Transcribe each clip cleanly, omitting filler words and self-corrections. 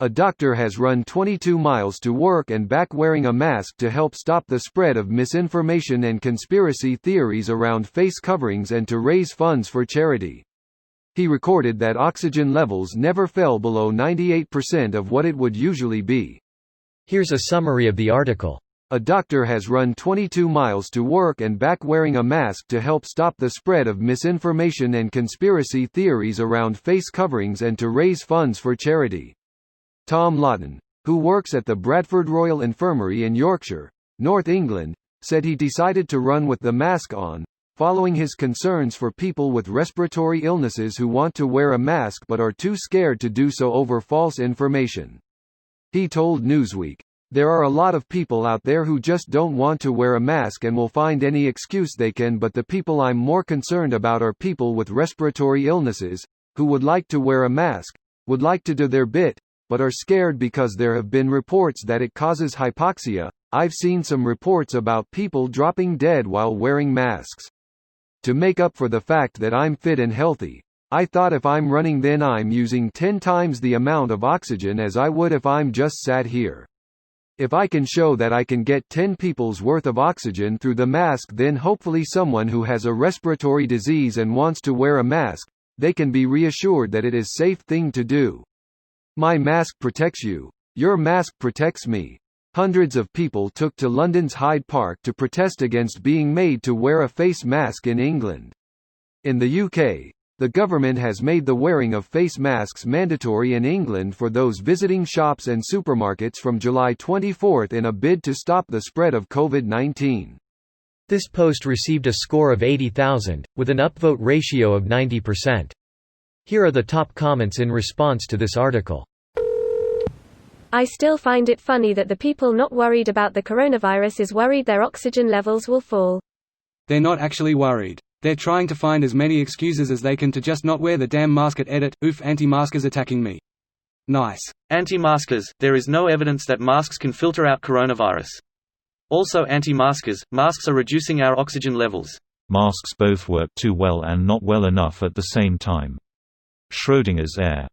A doctor has run 22 miles to work and back wearing a mask to help stop the spread of misinformation and conspiracy theories around face coverings and to raise funds for charity. He recorded that oxygen levels never fell below 98% of what it would usually be. Here's a summary of the article. A doctor has run 22 miles to work and back wearing a mask to help stop the spread of misinformation and conspiracy theories around face coverings and to raise funds for charity. Tom Lawton, who works at the Bradford Royal Infirmary in Yorkshire, North England, said he decided to run with the mask on, following his concerns for people with respiratory illnesses who want to wear a mask but are too scared to do so over false information. He told Newsweek, "There are a lot of people out there who just don't want to wear a mask and will find any excuse they can, but the people I'm more concerned about are people with respiratory illnesses, who would like to wear a mask, would like to do their bit, but are scared because there have been reports that it causes hypoxia. I've seen some reports about people dropping dead while wearing masks. To make up for the fact that I'm fit and healthy, I thought if I'm running then I'm using 10 times the amount of oxygen as I would if I'm just sat here. If I can show that I can get 10 people's worth of oxygen through the mask, then hopefully someone who has a respiratory disease and wants to wear a mask, they can be reassured that it is a safe thing to do. My mask protects you. Your mask protects me." Hundreds of people took to London's Hyde Park to protest against being made to wear a face mask in England. In the UK, the government has made the wearing of face masks mandatory in England for those visiting shops and supermarkets from July 24 in a bid to stop the spread of COVID-19. This post received a score of 80,000, with an upvote ratio of 90%. Here are the top comments in response to this article. I still find it funny that the people not worried about the coronavirus is worried their oxygen levels will fall. They're not actually worried. They're trying to find as many excuses as they can to just not wear the damn mask at edit. Oof, anti-maskers attacking me. Nice. Anti-maskers, there is no evidence that masks can filter out coronavirus. Also anti-maskers, masks are reducing our oxygen levels. Masks both work too well and not well enough at the same time. Schrödinger's air.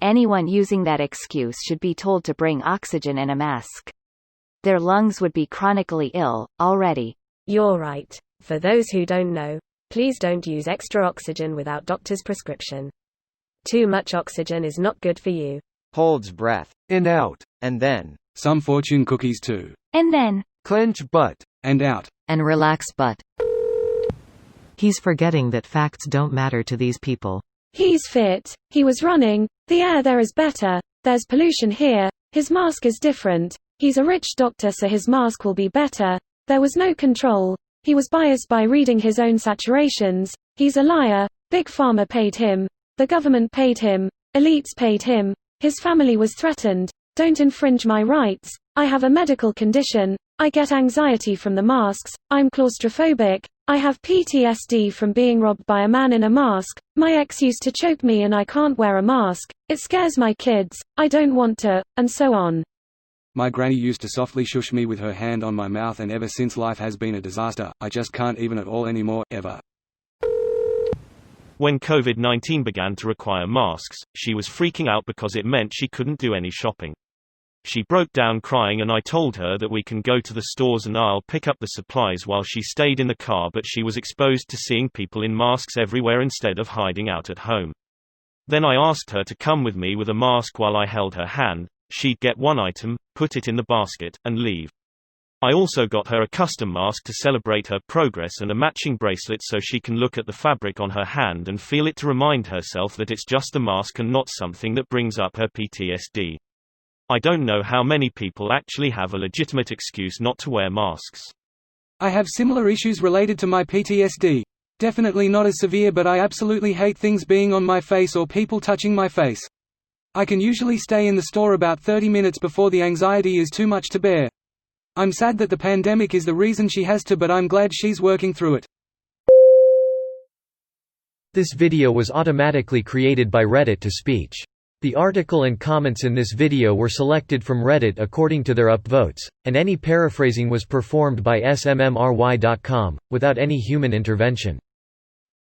Anyone using that excuse should be told to bring oxygen and a mask. Their lungs would be chronically ill, already. You're right. For those who don't know, please don't use extra oxygen without doctor's prescription. Too much oxygen is not good for you. Holds breath. In out. And then. Some fortune cookies too. And then. Clench butt. And out. And relax butt. He's forgetting that facts don't matter to these people. He's fit. He was running. The air there is better. There's pollution here. His mask is different. He's a rich doctor, so his mask will be better. There was no control. He was biased by reading his own saturations. He's a liar. Big Pharma paid him. The government paid him. Elites paid him. His family was threatened. Don't infringe my rights. I have a medical condition. I get anxiety from the masks. I'm claustrophobic. I have PTSD from being robbed by a man in a mask. My ex used to choke me and I can't wear a mask. It scares my kids. I don't want to, and so on. My granny used to softly shush me with her hand on my mouth, and ever since life has been a disaster. I just can't even at all anymore, ever. When COVID-19 began to require masks, she was freaking out because it meant she couldn't do any shopping. She broke down crying and I told her that we can go to the stores and I'll pick up the supplies while she stayed in the car, but she was exposed to seeing people in masks everywhere instead of hiding out at home. Then I asked her to come with me with a mask while I held her hand. She'd get one item, put it in the basket, and leave. I also got her a custom mask to celebrate her progress and a matching bracelet so she can look at the fabric on her hand and feel it to remind herself that it's just a mask and not something that brings up her PTSD. I don't know how many people actually have a legitimate excuse not to wear masks. I have similar issues related to my PTSD. Definitely not as severe, but I absolutely hate things being on my face or people touching my face. I can usually stay in the store about 30 minutes before the anxiety is too much to bear. I'm sad that the pandemic is the reason she has to, but I'm glad she's working through it. This video was automatically created by Reddit to speech. The article and comments in this video were selected from Reddit according to their upvotes, and any paraphrasing was performed by smmry.com, without any human intervention.